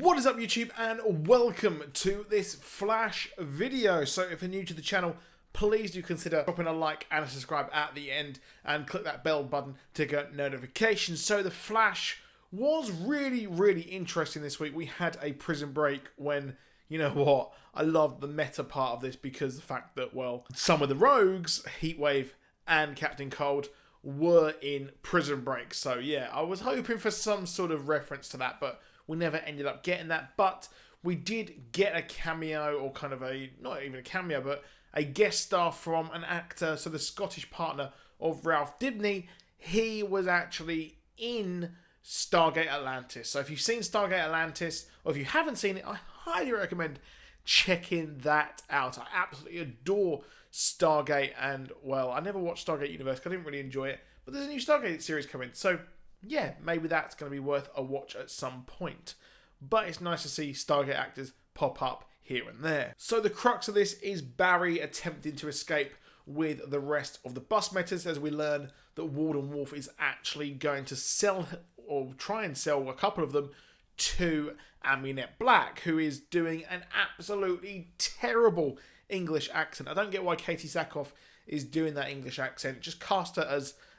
What is up YouTube, and welcome to this Flash video. So if you're new to the channel, please do consider dropping a like and a subscribe at the end and click that bell button to get notifications. So the Flash was really interesting this week. We had a prison break when, you know what, I love the meta part of this because the fact that, well, some of the rogues, Heatwave and Captain Cold, were in prison break. So yeah, I was hoping for some sort of reference to that, but we never ended up getting that. But we did get a cameo, or kind of a, not even a cameo, but a guest star from an actor. So the Scottish partner of Ralph Dibny, he was actually in Stargate Atlantis. So if you've seen Stargate Atlantis, or if you haven't seen it, I highly recommend checking that out. I absolutely adore Stargate, and well, I never watched Stargate Universe because I didn't really enjoy it, but there's a new Stargate series coming, so yeah, maybe that's going to be worth a watch at some point. But it's nice to see Stargate actors pop up here and there. So the crux of this is Barry attempting to escape with the rest of the bus metas, as we learn that Warden Wolf is actually going to sell, or try and sell, a couple of them to Amunet Black, who is doing an absolutely terrible English accent. I don't get why Katie Sackhoff is doing that English accent. Just cast her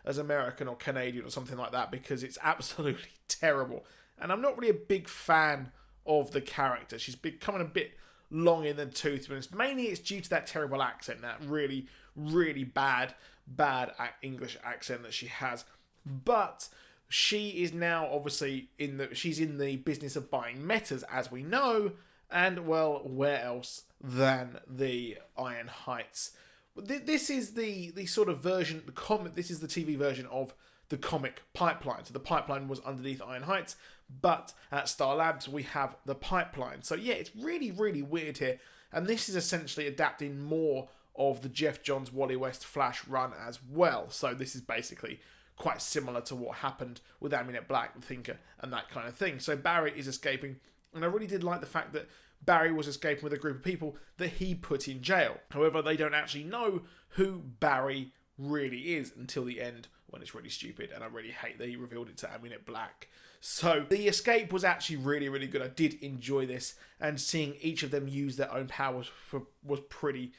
as American or Canadian or something like that, because it's absolutely terrible. And I'm not really a big fan of the character. She's becoming a bit long in the tooth, but mainly it's due to that terrible accent, that really bad English accent that she has. But she is now obviously she's in the business of buying metas, as we know, and well, where else than the Iron Heights? This is the sort of version, the comic. This is the TV version of the comic pipeline. So the pipeline was underneath Iron Heights, but at Star Labs we have the pipeline. So yeah, it's really weird here, and this is essentially adapting more of the Jeff Johns Wally West Flash run as well. So this is basically quite similar to what happened with Amunet Black, the Thinker, and that kind of thing. So Barry is escaping, and I really did like the fact that Barry was escaping with a group of people that he put in jail. However, they don't actually know who Barry really is until the end, when it's really stupid, and I really hate that he revealed it to Amunet Black. So the escape was actually really good. I did enjoy this, and seeing each of them use their own powers was pretty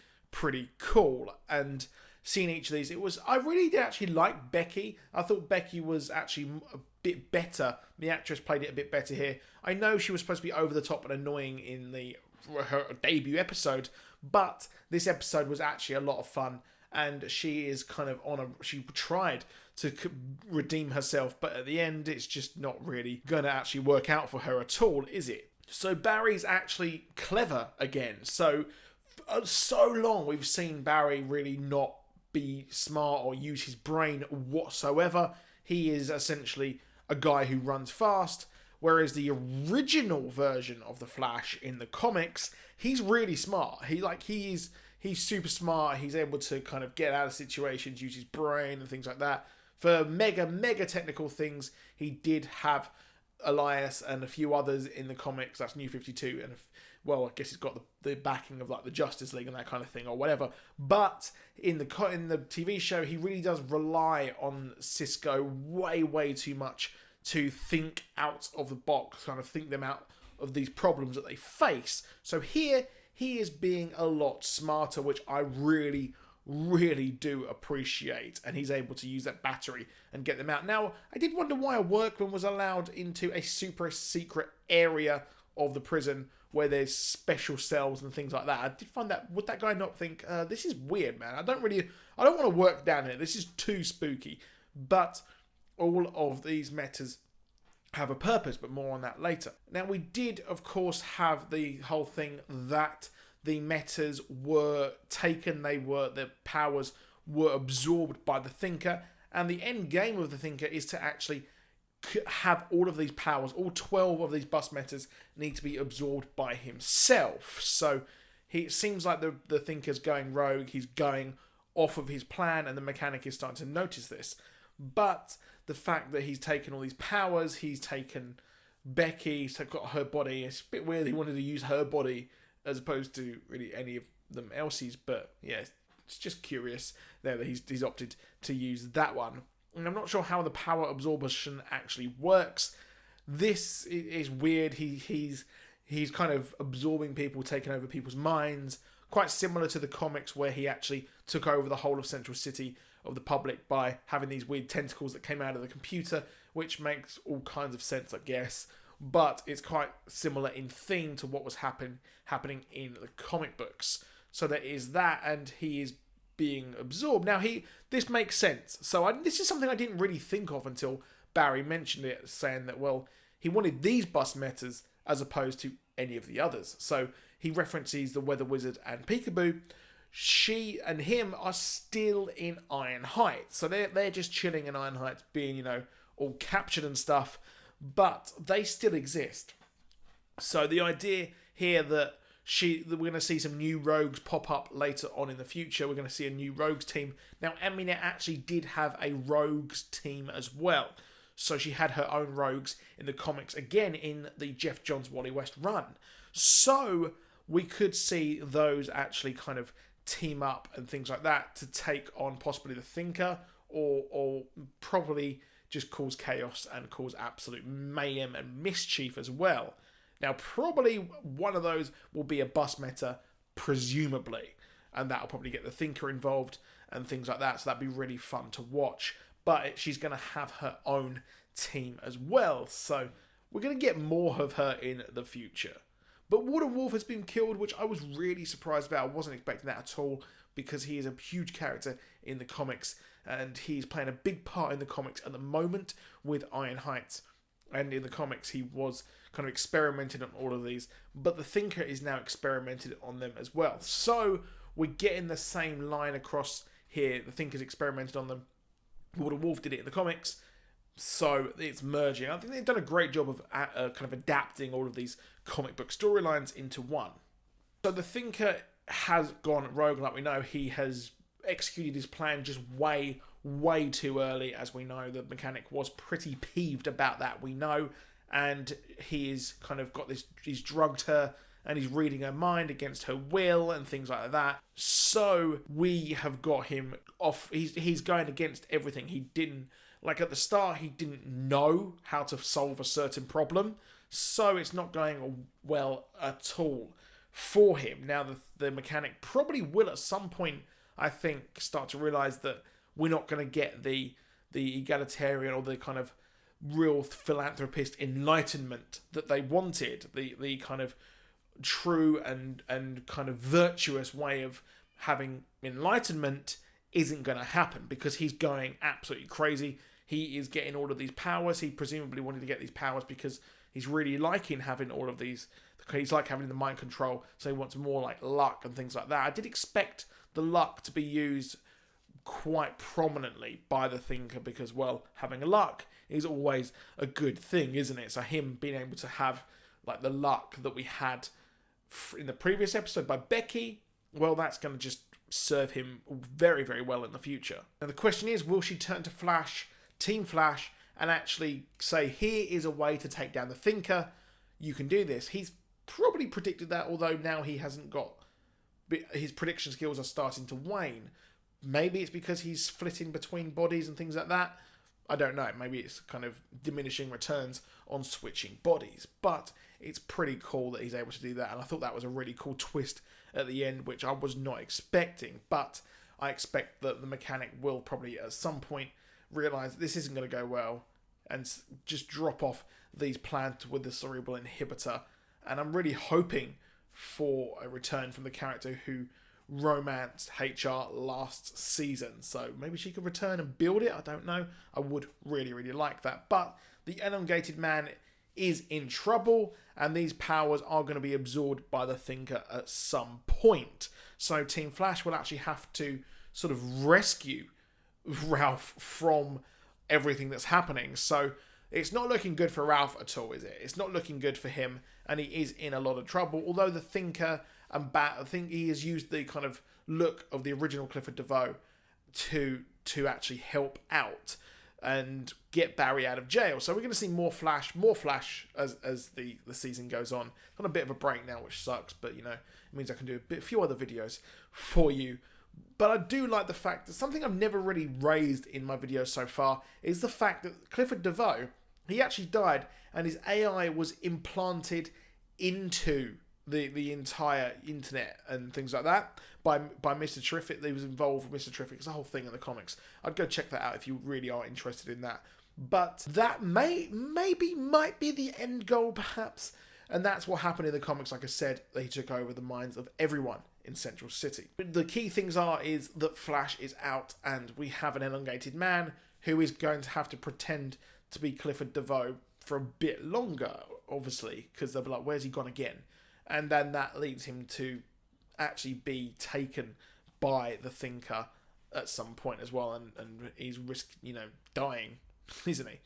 cool. And seeing each of these, I really did actually like Becky. I thought Becky was actually a bit better. The actress played it a bit better here. I know she was supposed to be over the top and annoying in her debut episode, but this episode was actually a lot of fun, and she is kind of she tried to redeem herself, but at the end it's just not really going to actually work out for her at all, is it? So Barry's actually clever again. So long we've seen Barry really not be smart or use his brain whatsoever. He is essentially a guy who runs fast, whereas the original version of the Flash in the comics, he's really smart. He's super smart. He's able to kind of get out of situations, use his brain and things like that. For mega technical things, he did have Elias and a few others in the comics. That's New 52, and well, I guess he's got the backing of like the Justice League and that kind of thing, or whatever. But in the TV show, he really does rely on Cisco way too much to think out of the box, kind of think them out of these problems that they face. So here he is being a lot smarter, which I really do appreciate, and he's able to use that battery and get them out. Now, I did wonder why a workman was allowed into a super secret area of the prison where there's special cells and things like that. I did find that, would that guy not think, this is weird, man, I don't want to work down here, this is too spooky. But all of these metas have a purpose, but more on that later. Now, we did, of course, have the whole thing that the metas were taken, their powers were absorbed by the Thinker, and the end game of the Thinker is to actually have all of these powers, all 12 of these bus metas need to be absorbed by himself. So it seems like the Thinker's going rogue, he's going off of his plan, and the mechanic is starting to notice this. But the fact that he's taken all these powers, he's taken Becky, he's got her body, it's a bit weird he wanted to use her body as opposed to really any of them else's, but yeah, it's just curious there that he's opted to use that one. And I'm not sure how the power absorption actually works. this is weird. He's kind of absorbing people, taking over people's minds, quite similar to the comics where he actually took over the whole of Central City of the public by having these weird tentacles that came out of the computer, which makes all kinds of sense, I guess. But it's quite similar in theme to what was happening in the comic books. So there is that, and he is being absorbed. Now, this makes sense. So this is something I didn't really think of until Barry mentioned it, saying that, well, he wanted these bus metas as opposed to any of the others. So he references the Weather Wizard and Peekaboo. She and him are still in Iron Heights. So they're just chilling in Iron Heights, being, all captured and stuff. But they still exist. So the idea here that we're going to see some new rogues pop up later on in the future. We're going to see a new rogues team. Now, Amunet actually did have a rogues team as well. So she had her own rogues in the comics, again, in the Jeff Johns Wally West run. So we could see those actually kind of team up and things like that to take on possibly the Thinker, or probably just cause chaos and cause absolute mayhem and mischief as well. Now, probably one of those will be a bus meta, presumably, and that'll probably get the Thinker involved and things like that, so that'd be really fun to watch. But she's going to have her own team as well, so we're going to get more of her in the future. But Water Wolf has been killed, which I was really surprised about. I wasn't expecting that at all, because he is a huge character in the comics, and he's playing a big part in the comics at the moment with Iron Heights. And in the comics, he was kind of experimented on all of these, but the Thinker is now experimented on them as well. So we're getting the same line across here. The Thinker's experimented on them. Water Wolf did it in the comics, so it's merging. I think they've done a great job of kind of adapting all of these comic book storylines into one. So the Thinker has gone rogue, like we know. He has executed his plan just way too early, as we know. The mechanic was pretty peeved about that, we know, and he's kind of got this, he's drugged her and he's reading her mind against her will and things like that. So we have got him off. He's going against everything. He didn't, like at the start, he didn't know how to solve a certain problem, so it's not going well at all for him. Now the mechanic probably will at some point, I think, start to realise that we're not going to get the egalitarian or the kind of real philanthropist enlightenment that they wanted. The kind of true and kind of virtuous way of having enlightenment isn't going to happen, because he's going absolutely crazy. He is getting all of these powers. He presumably wanted to get these powers because he's really liking having all of these. He's like having the mind control, so he wants more like luck and things like that. I did expect the luck to be used quite prominently by the Thinker, because, well, having luck is always a good thing, isn't it? So him being able to have like the luck that we had in the previous episode by Becky, well, that's going to just serve him very, very well in the future. Now the question is, will she turn to Flash, Team Flash, and actually say, here is a way to take down the Thinker, you can do this? He's probably predicted that, although now he hasn't got, his prediction skills are starting to wane. Maybe it's because he's flitting between bodies and things like that. I don't know. Maybe it's kind of diminishing returns on switching bodies. But it's pretty cool that he's able to do that. And I thought that was a really cool twist at the end, which I was not expecting. But I expect that the mechanic will probably at some point realise this isn't going to go well and just drop off these plans with the cerebral inhibitor. And I'm really hoping for a return from the character who romanced HR last season. So maybe she could return and build it. I don't know. I would really, really like that. But the elongated man is in trouble, and these powers are going to be absorbed by the Thinker at some point. So Team Flash will actually have to sort of rescue Ralph from everything that's happening. So it's not looking good for Ralph at all, is it? It's not looking good for him, and he is in a lot of trouble. Although the Thinker and Bat, I think he has used the kind of look of the original Clifford DeVoe to actually help out and get Barry out of jail. So we're going to see more Flash as the season goes on. On a bit of a break now, which sucks, but you know, it means I can do a few other videos for you. But I do like the fact that something I've never really raised in my videos so far is the fact that Clifford DeVoe He actually died, and his AI was implanted into the entire internet and things like that by Mr. Terrific. He was involved with Mr. Terrific. It's a whole thing in the comics. I'd go check that out if you really are interested in that. But that might be the end goal, perhaps. And that's what happened in the comics. Like I said, they took over the minds of everyone in Central City. But the key things is that Flash is out, and we have an elongated man who is going to have to pretend to be Clifford DeVoe for a bit longer, obviously, because they'll be like, where's he gone again? And then that leads him to actually be taken by the Thinker at some point as well, and he's risked, dying, isn't he?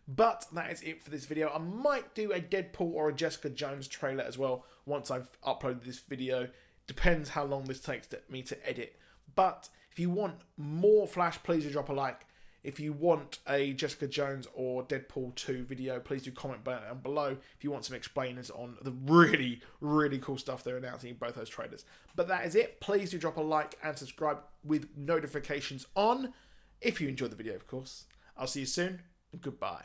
But that is it for this video. I might do a Deadpool or a Jessica Jones trailer as well once I've uploaded this video. Depends how long this takes me to edit. But if you want more Flash, please do drop a like. If you want a Jessica Jones or Deadpool 2 video, please do comment down below if you want some explainers on the really, really cool stuff they're announcing in both those trailers. But that is it. Please do drop a like and subscribe with notifications on, if you enjoyed the video, of course. I'll see you soon, and goodbye.